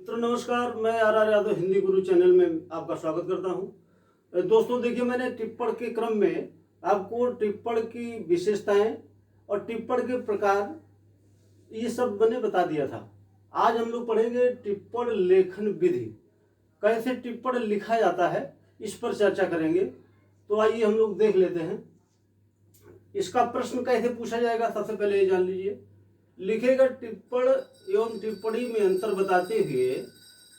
मित्रों नमस्कार, मैं are Yadav Hindi Guru channel में आपका स्वागत करता हूं। दोस्तों देखिए, मैंने टिप्पण के क्रम में आपको टिप्पण की विशेषताएं और टिप्पण के प्रकार ये सब मैंने बता दिया था। आज हम लोग पढ़ेंगे टिप्पण लेखन विधि, कैसे टिप्पण लिखा जाता है, इस पर चर्चा करेंगे। तो आइए हम लोग देख लेते हैं। इसका प्रश्न कैसे पूछा जाएगा, सबसे पहले ये जान लीजिए। लिखेगा टिप्पण एवं टिप्पणी में अंतर बताते हुए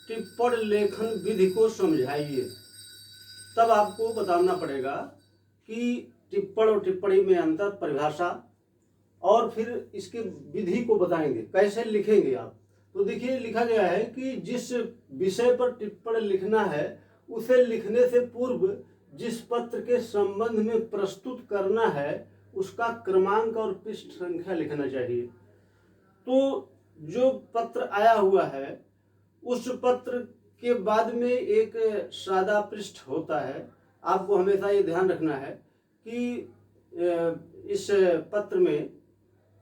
टिप्पण लेखन विधि को समझाइए। तब आपको बताना पड़ेगा कि टिप्पण और टिप्पणी में अंतर, परिभाषा, और फिर इसके विधि को बताएंगे कैसे लिखेंगे आप। तो देखिए, लिखा गया है कि जिस विषय पर टिप्पण लिखना है उसे लिखने से पूर्व जिस पत्र के संबंध में प्रस्तुत करना है उसका क्रमांक और पृष्ठ संख्या लिखना चाहिए। तो जो पत्र आया हुआ है उस पत्र के बाद में एक सादा पृष्ठ होता है। आपको हमेशा ये ध्यान रखना है कि इस पत्र में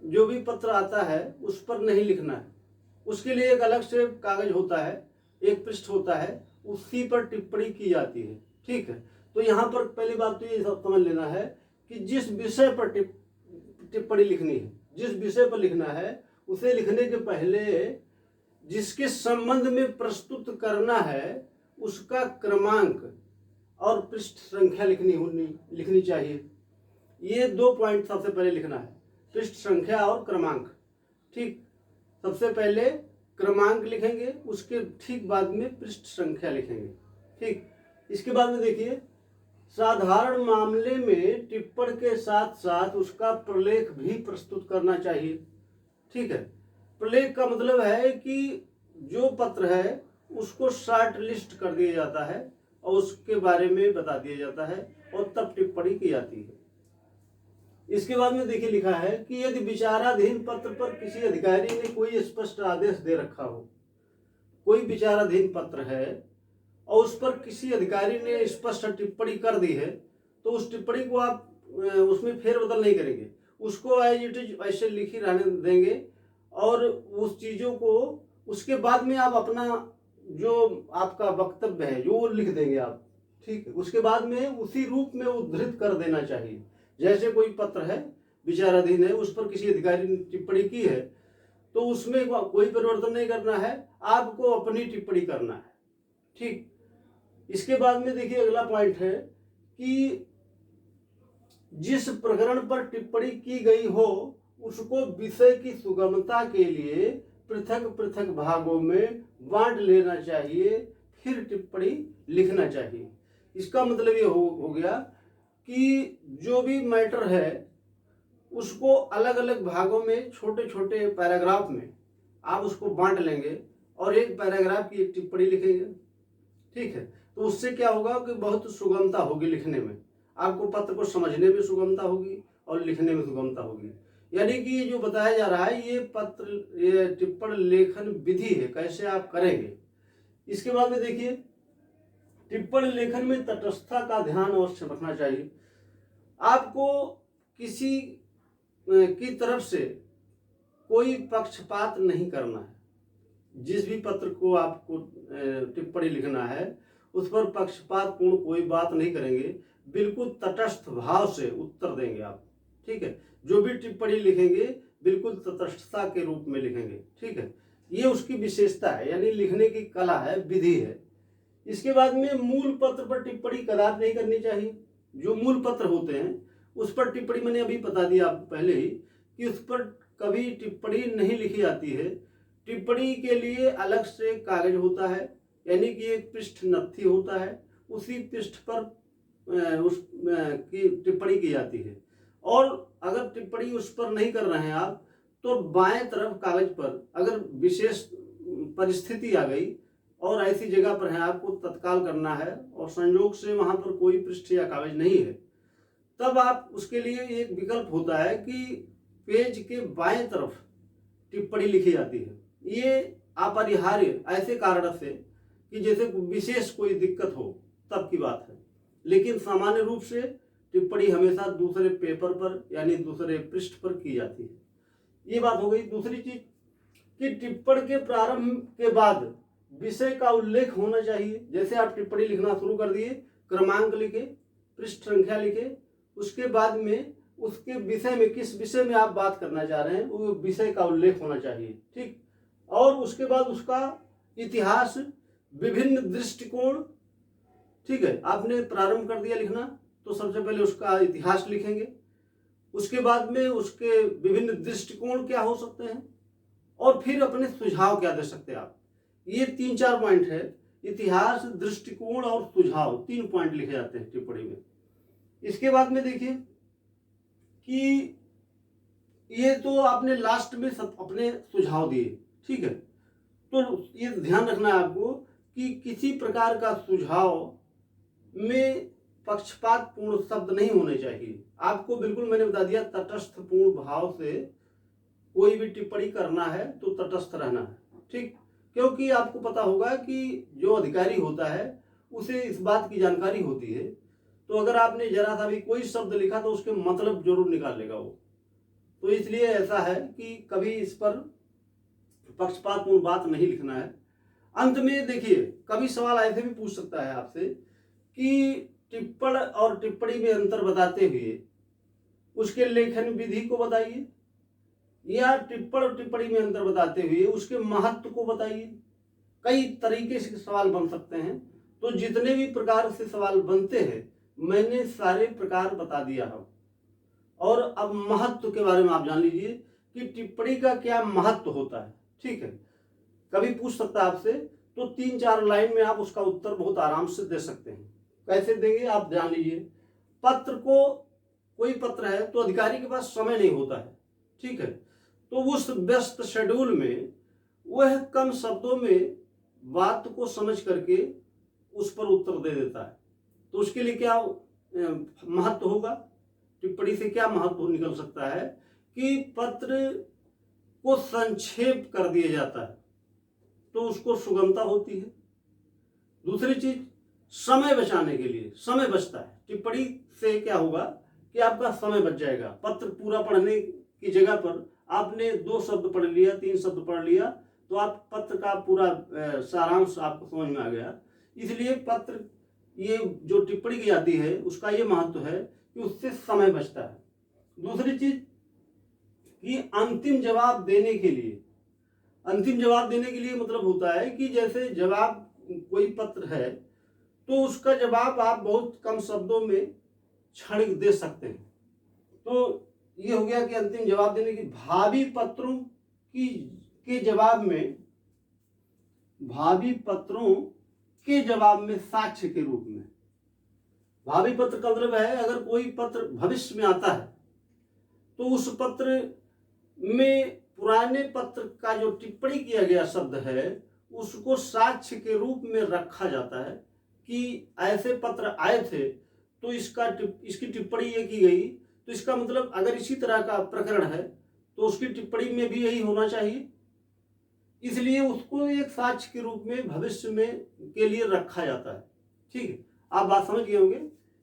जो भी पत्र आता है उस पर नहीं लिखना है। उसके लिए एक अलग से कागज होता है, एक पृष्ठ होता है, उसी पर टिप्पणी की जाती है। ठीक है, तो यहाँ पर पहली बात तो ये समझ लेना है कि जिस विषय पर टिप्पणी लिखनी है, जिस विषय पर लिखना है, उसे लिखने के पहले जिसके संबंध में प्रस्तुत करना है उसका क्रमांक और पृष्ठ संख्या लिखनी चाहिए। ये 2 पॉइंट सबसे पहले लिखना है, पृष्ठ संख्या और क्रमांक। ठीक, सबसे पहले क्रमांक लिखेंगे, उसके ठीक बाद में पृष्ठ संख्या लिखेंगे। ठीक, इसके बाद में देखिए, साधारण मामले में टिप्पण के साथ साथ उसका प्रलेख भी प्रस्तुत करना चाहिए। ठीक है, प्रलेख का मतलब है कि जो पत्र है उसको शॉर्ट लिस्ट कर दिया जाता है और उसके बारे में बता दिया जाता है और तब टिप्पणी की जाती है। इसके बाद में देखिए, लिखा है कि यदि विचाराधीन पत्र पर किसी अधिकारी ने कोई स्पष्ट आदेश दे रखा हो, कोई विचाराधीन पत्र है और उस पर किसी अधिकारी ने स्पष्ट टिप्पणी कर दी है, तो उस टिप्पणी को आप उसमें फेरबदल नहीं करेंगे, उसको एज इट इज ऐसे लिखी रहने देंगे और उस चीज़ों को उसके बाद में आप अपना जो आपका वक्तव्य है जो लिख देंगे आप। ठीक है, उसके बाद में उसी रूप में उद्धृत कर देना चाहिए। जैसे कोई पत्र है, विचाराधीन है, उस पर किसी अधिकारी ने टिप्पणी की है, तो उसमें कोई परिवर्तन नहीं करना है, आपको अपनी टिप्पणी करना है। ठीक, इसके बाद में देखिए, अगला पॉइंट है कि जिस प्रकरण पर टिप्पणी की गई हो उसको विषय की सुगमता के लिए पृथक पृथक भागों में बांट लेना चाहिए, फिर टिप्पणी लिखना चाहिए। इसका मतलब ये हो गया कि जो भी मैटर है उसको अलग अलग भागों में, छोटे छोटे पैराग्राफ में आप उसको बांट लेंगे और एक पैराग्राफ की एक टिप्पणी लिखेंगे। ठीक है, तो उससे क्या होगा कि बहुत सुगमता होगी लिखने में, आपको पत्र को समझने में सुगमता होगी और लिखने में सुगमता होगी। यानी कि ये जो बताया जा रहा है ये टिप्पण लेखन विधि है, कैसे आप करेंगे। इसके बाद में देखिए, टिप्पण लेखन में तटस्थता का ध्यान अवश्य रखना चाहिए। आपको किसी की तरफ से कोई पक्षपात नहीं करना है। जिस भी पत्र को आपको टिप्पणी लिखना है उस पर पक्षपात पूर्ण कोई बात नहीं करेंगे, बिल्कुल तटस्थ भाव से उत्तर देंगे आप। ठीक है, जो भी टिप्पणी लिखेंगे बिल्कुल तटस्थता के रूप में लिखेंगे। ठीक है, ये उसकी विशेषता है, यानी लिखने की कला है, विधि है। इसके बाद में मूल पत्र पर टिप्पणी कदापि नहीं करनी चाहिए। जो मूल पत्र होते हैं उस पर टिप्पणी, मैंने अभी बता दिया आपको पहले ही कि उस पर कभी टिप्पणी नहीं लिखी जाती है। टिप्पणी के लिए अलग से कागज होता है, यानी कि एक पृष्ठ नत्थी होता है, उसी पृष्ठ पर उस की टिप्पणी की जाती है। और अगर टिप्पणी उस पर नहीं कर रहे हैं आप, तो बाएं तरफ कागज पर अगर विशेष परिस्थिति आ गई और ऐसी जगह पर है आपको तत्काल करना है और संयोग से वहां पर कोई पृष्ठ या कागज नहीं है, तब आप उसके लिए एक विकल्प होता है कि पेज के बाएं तरफ टिप्पणी लिखी जाती है। ये अपरिहार्य ऐसे कारण से कि जैसे विशेष कोई दिक्कत हो तब की बात है, लेकिन सामान्य रूप से टिप्पणी हमेशा दूसरे पेपर पर यानी दूसरे पृष्ठ पर की जाती है। ये बात हो गई। दूसरी चीज कि टिप्पण के प्रारंभ के बाद विषय का उल्लेख होना चाहिए। जैसे आप टिप्पणी लिखना शुरू कर दिए, क्रमांक लिखे, पृष्ठ संख्या लिखे, उसके बाद में उसके विषय में, किस विषय में आप बात करना चाह रहे हैं वो विषय का उल्लेख होना चाहिए, ठीक। और उसके बाद उसका इतिहास, विभिन्न दृष्टिकोण, ठीक है। आपने प्रारंभ कर दिया लिखना तो सबसे पहले उसका इतिहास लिखेंगे, उसके बाद में उसके विभिन्न दृष्टिकोण क्या हो सकते हैं, और फिर अपने सुझाव क्या दे सकते हैं आप। ये 3-4 पॉइंट है, इतिहास, दृष्टिकोण और सुझाव, 3 पॉइंट लिखे जाते हैं टिप्पणी में। इसके बाद में देखिए कि ये तो आपने लास्ट में सब अपने सुझाव दिए, ठीक है। तो ये ध्यान रखना है आपको कि किसी प्रकार का सुझाव में पक्षपात पूर्ण शब्द नहीं होने चाहिए। आपको बिल्कुल मैंने बता दिया, तटस्थ पूर्ण भाव से कोई भी टिप्पणी करना है तो तटस्थ रहना है, ठीक। क्योंकि आपको पता होगा कि जो अधिकारी होता है उसे इस बात की जानकारी होती है, तो अगर आपने जरा सा भी कोई शब्द लिखा तो उसके मतलब जरूर निकाल लेगा वो। तो इसलिए ऐसा है कि कभी इस पर पक्षपातपूर्ण बात नहीं लिखना है। अंत में देखिए, कभी सवाल ऐसे भी पूछ सकता है आपसे कि टिप्पण और टिप्पणी में अंतर बताते हुए उसके लेखन विधि को बताइए, या टिप्पण और टिप्पणी में अंतर बताते हुए उसके महत्व को बताइए। कई तरीके से सवाल बन सकते हैं, तो जितने भी प्रकार से सवाल बनते हैं मैंने सारे प्रकार बता दिया है। और अब महत्व के बारे में आप जान लीजिए कि टिप्पणी का क्या महत्व होता है, ठीक है। कभी पूछ सकता है आपसे, तो 3-4 लाइन में आप उसका उत्तर बहुत आराम से दे सकते हैं। कैसे देंगे आप जान लीजिए। पत्र को, कोई पत्र है तो अधिकारी के पास समय नहीं होता है, ठीक है। तो उस व्यस्त शेड्यूल में वह कम शब्दों में बात को समझ करके उस पर उत्तर दे देता है। तो उसके लिए क्या महत्व होगा, टिप्पणी से क्या महत्व निकल सकता है कि पत्र को संक्षेप कर दिया जाता है तो उसको सुगमता होती है। दूसरी चीज, समय बचाने के लिए समय बचता है। टिप्पणी से क्या होगा कि आपका समय बच जाएगा। पत्र पूरा पढ़ने की जगह पर आपने 2 शब्द पढ़ लिया, 3 शब्द पढ़ लिया, तो आप पत्र का पूरा सारांश आपको समझ में आ गया। इसलिए पत्र, ये जो टिप्पणी की जाती है उसका ये महत्व है कि उससे समय बचता है। दूसरी चीज कि अंतिम जवाब देने के लिए, अंतिम जवाब देने के लिए मतलब होता है कि जैसे जवाब, कोई पत्र है तो उसका जवाब आप बहुत कम शब्दों में क्षणिक दे सकते हैं। तो ये हो गया कि अंतिम जवाब देने की। भावी पत्रों की के जवाब में, भावी पत्रों के जवाब में साक्ष्य के रूप में, भावी पत्र का मतलब है अगर कोई पत्र भविष्य में आता है तो उस पत्र में पुराने पत्र का जो टिप्पणी किया गया शब्द है उसको साक्ष्य के रूप में रखा जाता है कि ऐसे पत्र आए थे तो इसकी टिप्पणी ये की गई, तो इसका मतलब अगर इसी तरह का प्रकरण है तो उसकी टिप्पणी में भी यही होना चाहिए। इसलिए उसको एक साक्ष्य के रूप में भविष्य में के लिए रखा जाता है, ठीक है। आप बात समझ गए होंगे।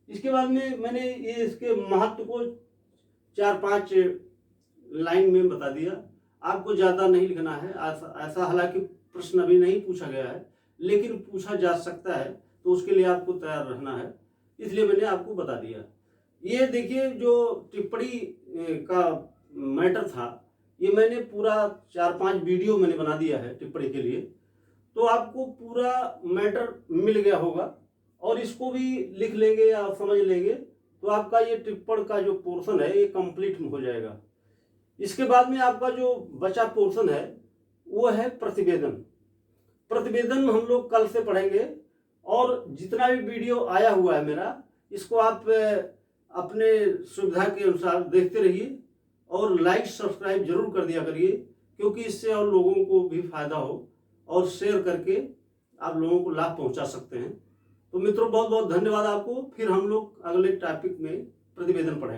इसके बाद में मैंने ये इसके महत्व को 4-5 लाइन में बता दिया। आपको ज़्यादा नहीं लिखना है, ऐसा हालांकि प्रश्न अभी नहीं पूछा गया है लेकिन पूछा जा सकता है, तो उसके लिए आपको तैयार रहना है, इसलिए मैंने आपको बता दिया। ये देखिए, जो टिप्पणी का मैटर था ये मैंने पूरा 4-5 वीडियो मैंने बना दिया है टिप्पणी के लिए, तो आपको पूरा मैटर मिल गया होगा। और इसको भी लिख लेंगे या समझ लेंगे तो आपका ये टिप्पण का जो पोर्शन है ये कंप्लीट हो जाएगा। इसके बाद में आपका जो बचा पोर्शन है वो है प्रतिवेदन। प्रतिवेदन हम लोग कल से पढ़ेंगे, और जितना भी वीडियो आया हुआ है मेरा, इसको आप अपने सुविधा के अनुसार देखते रहिए और लाइक सब्सक्राइब जरूर कर दिया करिए, क्योंकि इससे और लोगों को भी फायदा हो, और शेयर करके आप लोगों को लाभ पहुंचा सकते हैं। तो मित्रों, बहुत बहुत धन्यवाद आपको। फिर हम लोग अगले टॉपिक में प्रतिवेदन पढ़ेंगे।